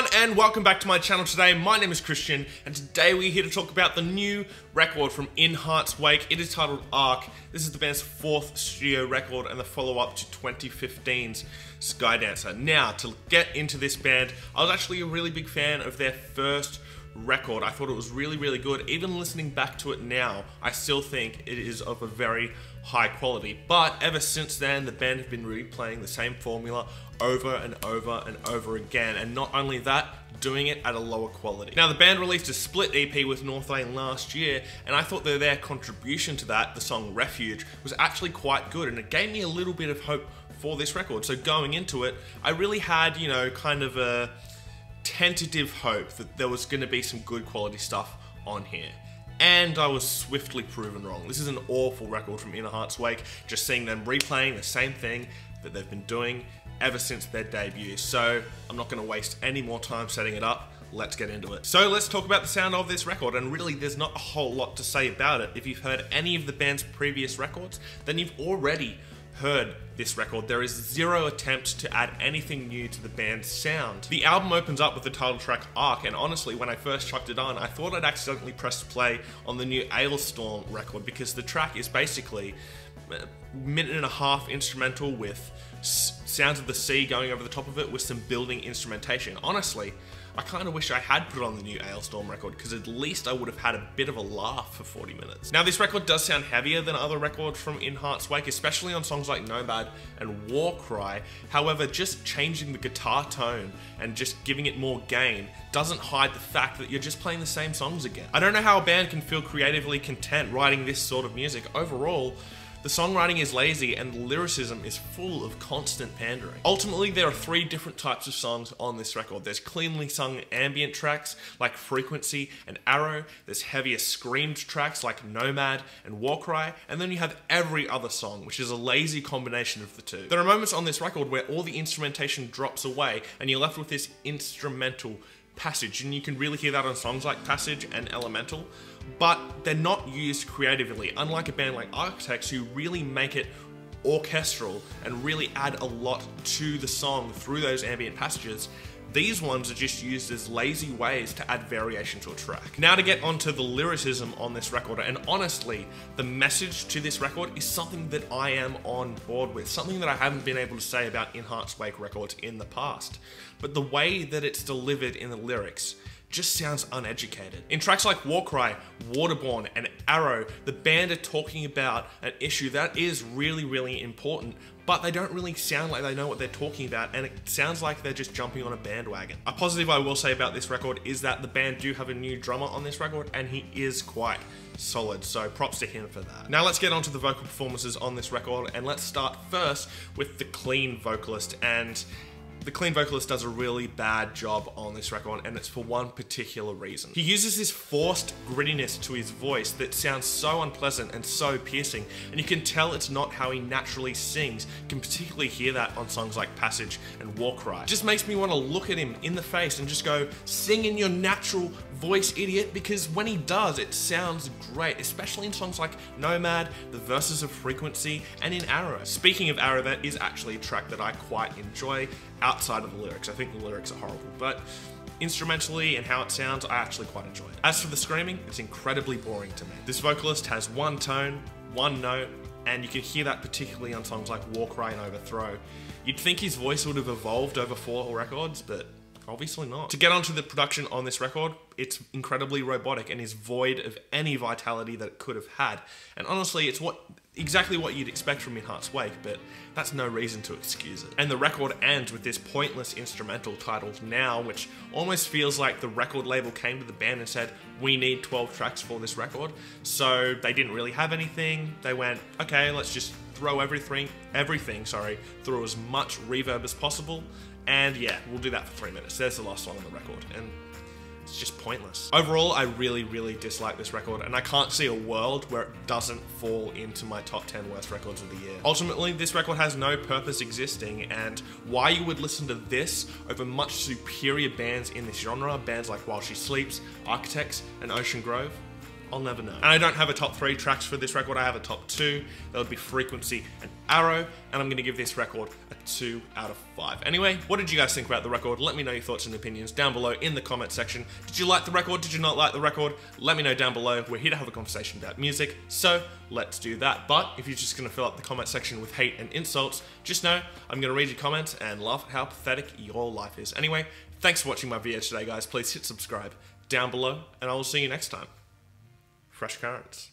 everyone, and welcome back to my channel today. My name is Christian, and today we're here to talk about the new record from In Heart's Wake. It is titled Arc. This is the band's fourth studio record and the follow-up to 2015's Skydancer. Now, to get into this band, I was actually a really big fan of their first record. I thought it was really good. Even listening back to it now, I still think it is of a very high quality. But ever since then, the band have been replaying the same formula over and over again. And not only that, doing it at a lower quality. Now, the band released a split EP with North Lane last year, and I thought that their contribution to that, the song Refuge, was actually quite good, and it gave me a little bit of hope for this record. So going into it, I really had, kind of a tentative hope that there was going to be some good quality stuff on here. And I was swiftly proven wrong. This is an awful record from In Heart's Wake, just seeing them replaying the same thing that they've been doing ever since their debut. So I'm not going to waste any more time setting it up. Let's get into it. So let's talk about the sound of this record, and really there's not a whole lot to say about it. If you've heard any of the band's previous records, then you've already heard this record. There is zero attempt to add anything new to the band's sound. The album opens up with the title track Arc, and honestly, when I first chucked it on, I thought I'd accidentally pressed play on the new Ailstorm record, because the track is basically a minute and a half instrumental with sounds of the sea going over the top of it with some building instrumentation. Honestly, I kind of wish I had put on the new Ailstorm record, because at least I would have had a bit of a laugh for 40 minutes. Now, this record does sound heavier than other records from In Heart's Wake, especially on songs like Nomad and Warcry. However, just changing the guitar tone and just giving it more gain doesn't hide the fact that you're just playing the same songs again. I don't know how a band can feel creatively content writing this sort of music. Overall, the songwriting is lazy and the lyricism is full of constant pandering. Ultimately, there are three different types of songs on this record. There's cleanly sung ambient tracks like Frequency and Arrow. There's heavier screamed tracks like Nomad and Warcry. And then you have every other song, which is a lazy combination of the two. There are moments on this record where all the instrumentation drops away and you're left with this instrumental passage, and you can really hear that on songs like Passage and Elemental, but they're not used creatively, unlike a band like Architects, who really make it orchestral and really add a lot to the song through those ambient passages. These ones are just used as lazy ways to add variation to a track. Now to get onto the lyricism on this record, and honestly, the message to this record is something that I am on board with, something that I haven't been able to say about In Heart's Wake records in the past. But the way that it's delivered in the lyrics just sounds uneducated. In tracks like Warcry, Waterborne, and Arrow, the band are talking about an issue that is really important, but they don't really sound like they know what they're talking about, and it sounds like they're just jumping on a bandwagon. A positive I will say about this record is that the band do have a new drummer on this record, and he is quite solid, so props to him for that. Now let's get on to the vocal performances on this record, and let's start first with the clean vocalist. And the clean vocalist does a really bad job on this record, and it's for one particular reason. He uses this forced grittiness to his voice that sounds so unpleasant and so piercing, and you can tell it's not how he naturally sings. You can particularly hear that on songs like Passage and Warcry. It just makes me want to look at him in the face and just go, sing in your natural voice, idiot, because when he does, it sounds great, especially in songs like Nomad, the verses of Frequency, and in Arrow. Speaking of Arrow, that is actually a track that I quite enjoy outside of the lyrics. I think the lyrics are horrible, but instrumentally and how it sounds, I actually quite enjoy it. As for the screaming, it's incredibly boring to me. This vocalist has one tone, one note, and you can hear that particularly on songs like Warcry and Overthrow. You'd think his voice would have evolved over 4 records, but obviously not. To get onto the production on this record, it's incredibly robotic and is void of any vitality that it could have had. And honestly, it's exactly what you'd expect from In Heart's Wake, but that's no reason to excuse it. And the record ends with this pointless instrumental titled Now, which almost feels like the record label came to the band and said, we need 12 tracks for this record. So they didn't really have anything. They went, okay, let's just throw everything through as much reverb as possible. And yeah, we'll do that for 3 minutes. There's the last song on the record, and it's just pointless. Overall, I really dislike this record, and I can't see a world where it doesn't fall into my top 10 worst records of the year. Ultimately, this record has no purpose existing, and why you would listen to this over much superior bands in this genre, bands like While She Sleeps, Architects, and Ocean Grove, I'll never know. And I don't have a top 3 tracks for this record, I have a top 2. That would be Frequency and Arrow, and I'm gonna give this record a 2 out of 5. Anyway, what did you guys think about the record? Let me know your thoughts and opinions down below in the comment section. Did you like the record? Did you not like the record? Let me know down below. We're here to have a conversation about music, so let's do that. But if you're just gonna fill up the comment section with hate and insults, just know I'm gonna read your comments and laugh at how pathetic your life is. Anyway, thanks for watching my video today, guys. Please hit subscribe down below, and I will see you next time. Fresh Currents.